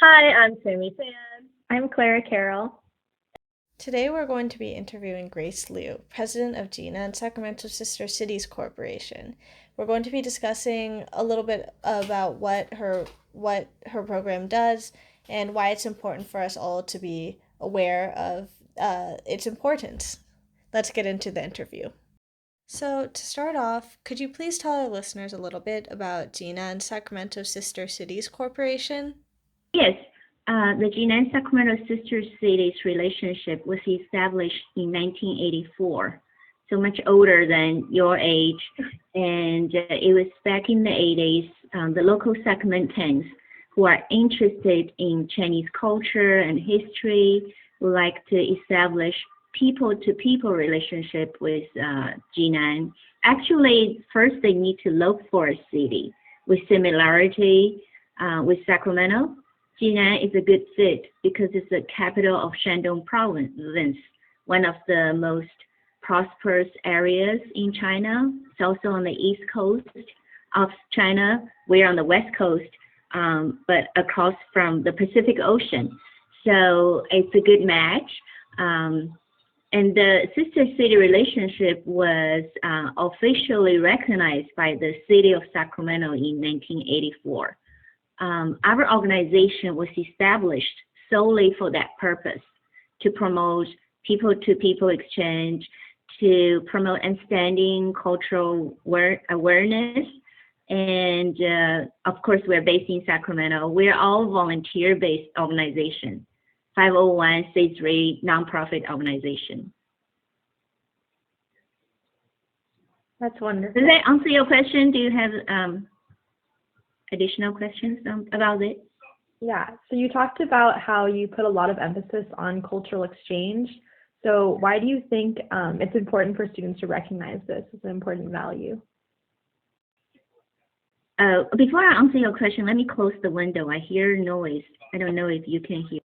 Hi, I'm Sammy Phan. I'm Clara Carroll. Today we're going to be interviewing Grace Liu, president of Gina and Sacramento Sister Cities Corporation. We're going to be discussing a little bit about what her program does and why it's important for us all to be aware of its importance. Let's get into the interview. So, to start off, could you please tell our listeners a little bit about Gina and Sacramento Sister Cities Corporation? Yes, the Jinan Sacramento Sister Cities relationship was established in 1984, so much older than your age. And it was back in the 80s, the local Sacramentans who are interested in Chinese culture and history would like to establish people-to-people relationship with Jinan. Actually, first they need to look for a city with similarity with Sacramento. Jinan is a good fit because it's the capital of Shandong province, one of the most prosperous areas in China. It's also on the east coast of China. We're on the west coast, but across from the Pacific Ocean. So it's a good match. And the sister city relationship was officially recognized by the city of Sacramento in 1984. Our organization was established solely for that purpose, to promote people-to-people exchange, to promote understanding, cultural awareness, and of course, we're based in Sacramento. We're all volunteer-based organization, 501c3 nonprofit organization. That's wonderful. Does that answer your question? Do you have additional questions about it? Yeah, so you talked about how you put a lot of emphasis on cultural exchange. So why do you think it's important for students to recognize this as an important value? Before I answer your question, let me close the window. I hear noise. I don't know if you can hear.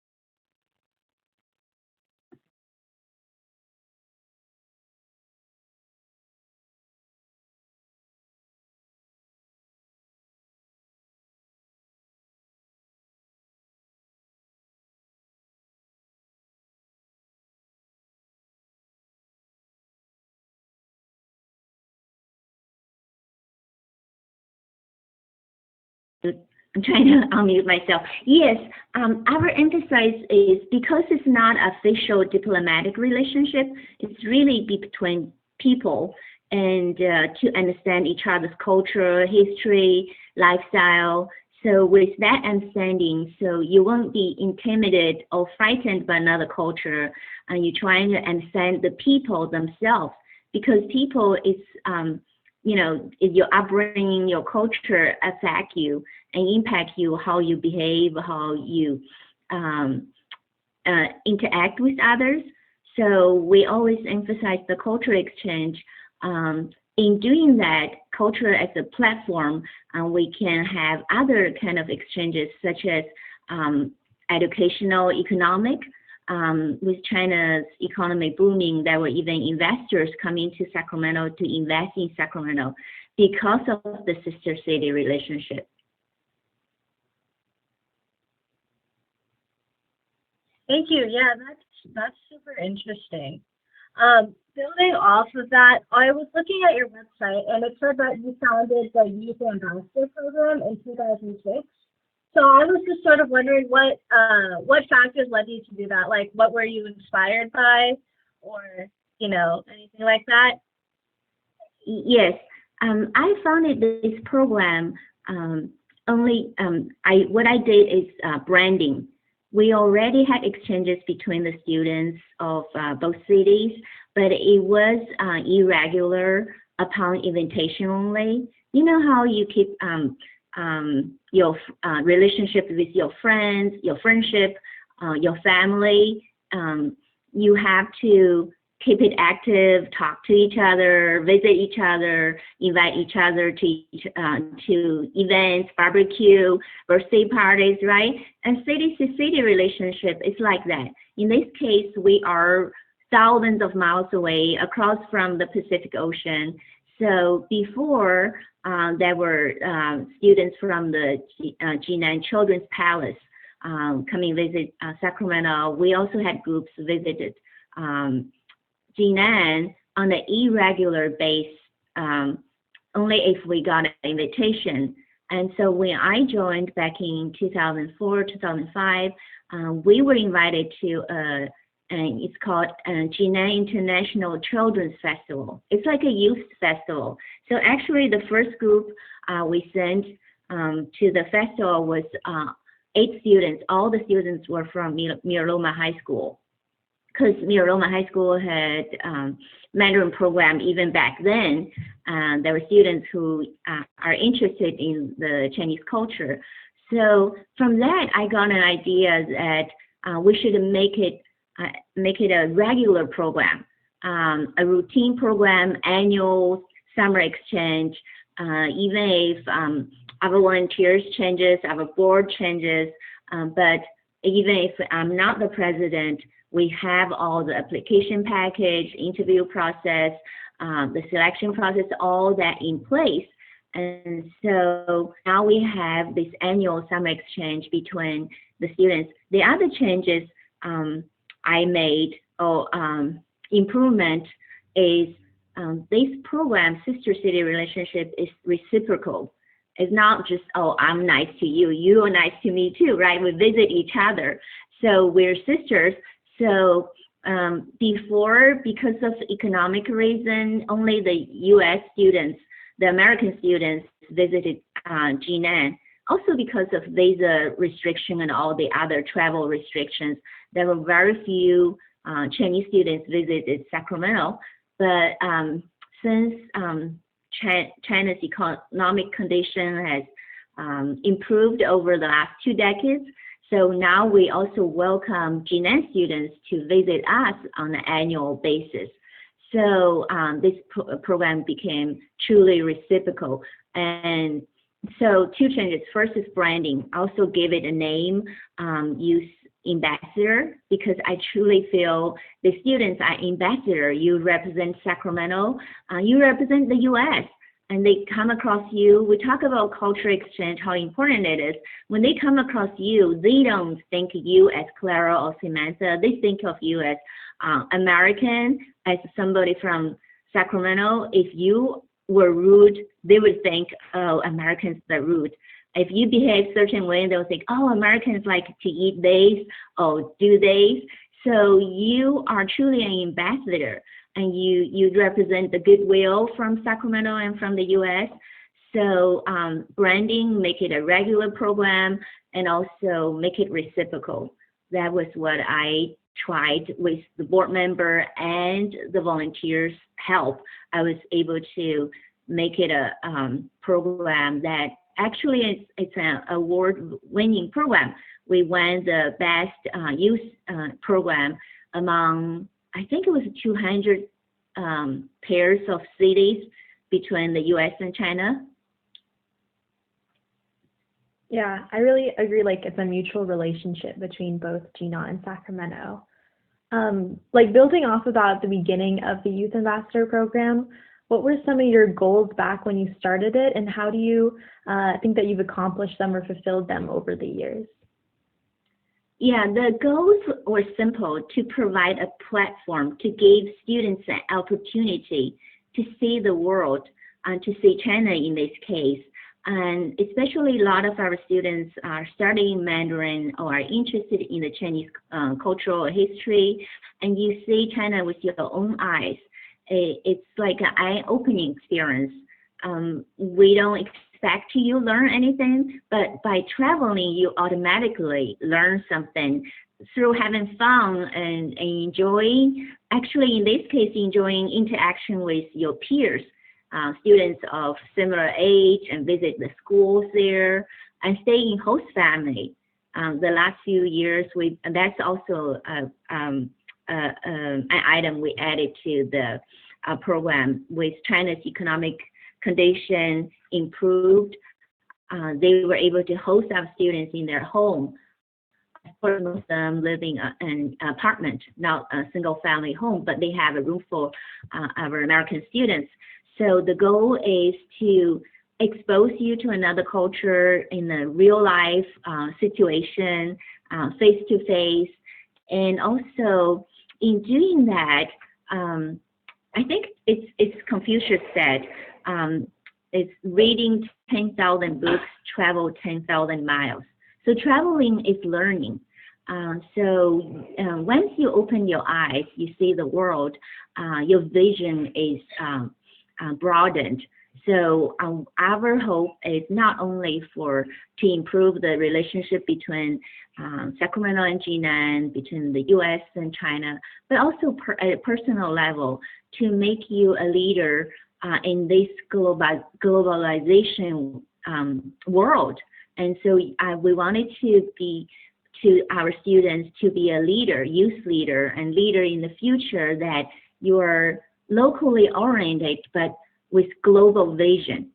I'm trying to unmute myself. Yes, our emphasis is because it's not official diplomatic relationship, it's really between people and to understand each other's culture, history, lifestyle. So with that understanding, so you won't be intimidated or frightened by another culture, and you're trying to understand the people themselves, because people is is your upbringing, your culture affect you and impact you, how you behave, how you interact with others. So we always emphasize the cultural exchange. In doing that, culture as a platform, we can have other kind of exchanges such as educational, economic. With China's economy booming, there were even investors coming to Sacramento to invest in Sacramento because of the sister city relationship. Thank you. Yeah, that's super interesting. Building off of that, I was looking at your website and it said that you founded the Youth Ambassador Program in 2006. So I was just sort of wondering what factors led you to do that? Like, what were you inspired by, or anything like that? Yes, I founded this program what I did is branding. We already had exchanges between the students of both cities, but it was irregular upon invitation only. You know how you keep your relationship with your friends, your friendship, your family. You have to keep it active, talk to each other, visit each other, invite each other to events, barbecue, birthday parties, right? And city-to-city relationship is like that. In this case, we are thousands of miles away across from the Pacific Ocean. So before, there were students from the Jinan Children's Palace coming visit Sacramento. We also had groups visited Jinan on an irregular base, only if we got an invitation. And so when I joined back in 2004, 2005, we were invited to and it's called Jinan International Children's Festival. It's like a youth festival. So actually the first group we sent to the festival was 8 students. All the students were from Miraloma High School, because Miraloma High School had Mandarin program even back then. There were students who are interested in the Chinese culture. So from that, I got an idea that we should make it a regular program, a routine program, annual summer exchange, even if our volunteers changes, our board changes, but even if I'm not the president, we have all the application package, interview process, the selection process, all that in place. And so now we have this annual summer exchange between the students. The other changes I made or improvement is this program, Sister City Relationship, is reciprocal. It's not just, oh, I'm nice to you, you are nice to me too, right? We visit each other. So we're sisters. So before, because of economic reason, only the U.S. students, the American students visited Jinan. Also because of visa restriction and all the other travel restrictions, there were very few Chinese students visited Sacramento. But since China's economic condition has improved over the last 2 decades, so now we also welcome Jinan students to visit us on an annual basis. So this program became truly reciprocal. And so 2 changes. First is branding. I also gave it a name, Youth Ambassador, because I truly feel the students are ambassador. You represent Sacramento, you represent the U.S., and they come across you. We talk about culture exchange, how important it is. When they come across you, they don't think you as Clara or Samantha. They think of you as American, as somebody from Sacramento. If you were rude, they would think, oh, Americans are rude. If you behave certain way, they'll think, oh, Americans like to eat this or do this. So you are truly an ambassador, and you represent the goodwill from Sacramento and from the U.S. So branding, make it a regular program, and also make it reciprocal. That was what I tried with the board member and the volunteers' help. I was able to make it a program that actually it's an award-winning program. We won the best youth program among, I think it was 200 pairs of cities between the U.S. and China. Yeah, I really agree. Like, it's a mutual relationship between both Gina and Sacramento. Like, building off of that at the beginning of the Youth Ambassador program, what were some of your goals back when you started it, and how do you think that you've accomplished them or fulfilled them over the years? Yeah, the goals were simple: to provide a platform to give students an opportunity to see the world, and to see China in this case. And especially a lot of our students are studying Mandarin or are interested in the Chinese cultural history, and you see China with your own eyes. It's like an eye-opening experience. We don't expect you learn anything, but by traveling, you automatically learn something through having fun and enjoying, actually in this case, enjoying interaction with your peers, students of similar age, and visit the schools there and stay in host family. The last few years, that's also an item we added to the program. With China's economic condition improved, they were able to host our students in their home. For most of them living in an apartment, not a single family home, but they have a room for our American students. So the goal is to expose you to another culture in a real life situation, face to face. And also in doing that, I think it's Confucius said, it's reading 10,000 books, travel 10,000 miles. So traveling is learning. So once you open your eyes, you see the world, your vision is broadened. So our hope is not only to improve the relationship between Sacramento and Jinan, between the U.S. and China, but also at a personal level to make you a leader in this globalization world. And so we wanted to our students to be a leader, youth leader, and leader in the future, that you are locally oriented, but with global vision.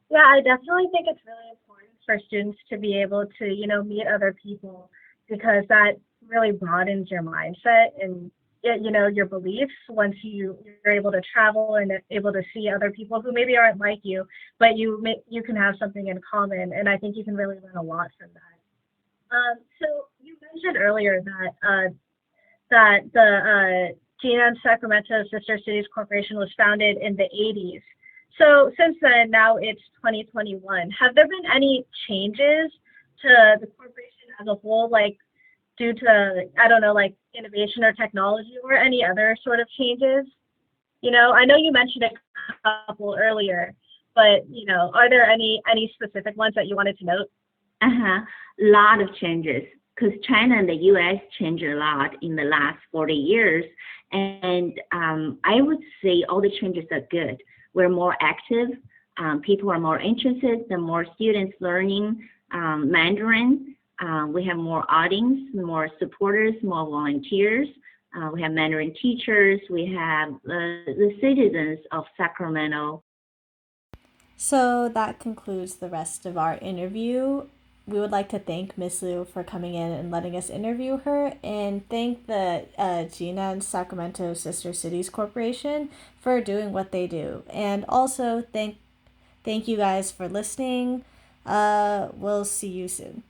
Yeah, I definitely think it's really important for students to be able to, meet other people, because that really broadens your mindset and, your beliefs once you're able to travel and able to see other people who maybe aren't like you, but you can have something in common, and I think you can really learn a lot from that. So you mentioned earlier that the Gina and Sacramento Sister Cities Corporation was founded in the 80s. So since then, now it's 2021. Have there been any changes to the corporation as a whole, like due to, I don't know, like innovation or technology, or any other sort of changes? I know you mentioned a couple earlier, but, are there any specific ones that you wanted to note? A lot of changes, because China and the U.S. changed a lot in the last 40 years. And I would say all the changes are good. We're more active. People are more interested. The more students learning Mandarin. We have more audience, more supporters, more volunteers. We have Mandarin teachers. We have the citizens of Sacramento. So that concludes the rest of our interview. We would like to thank Ms. Liu for coming in and letting us interview her, and thank the Gina and Sacramento Sister Cities Corporation for doing what they do. And also thank you guys for listening. We'll see you soon.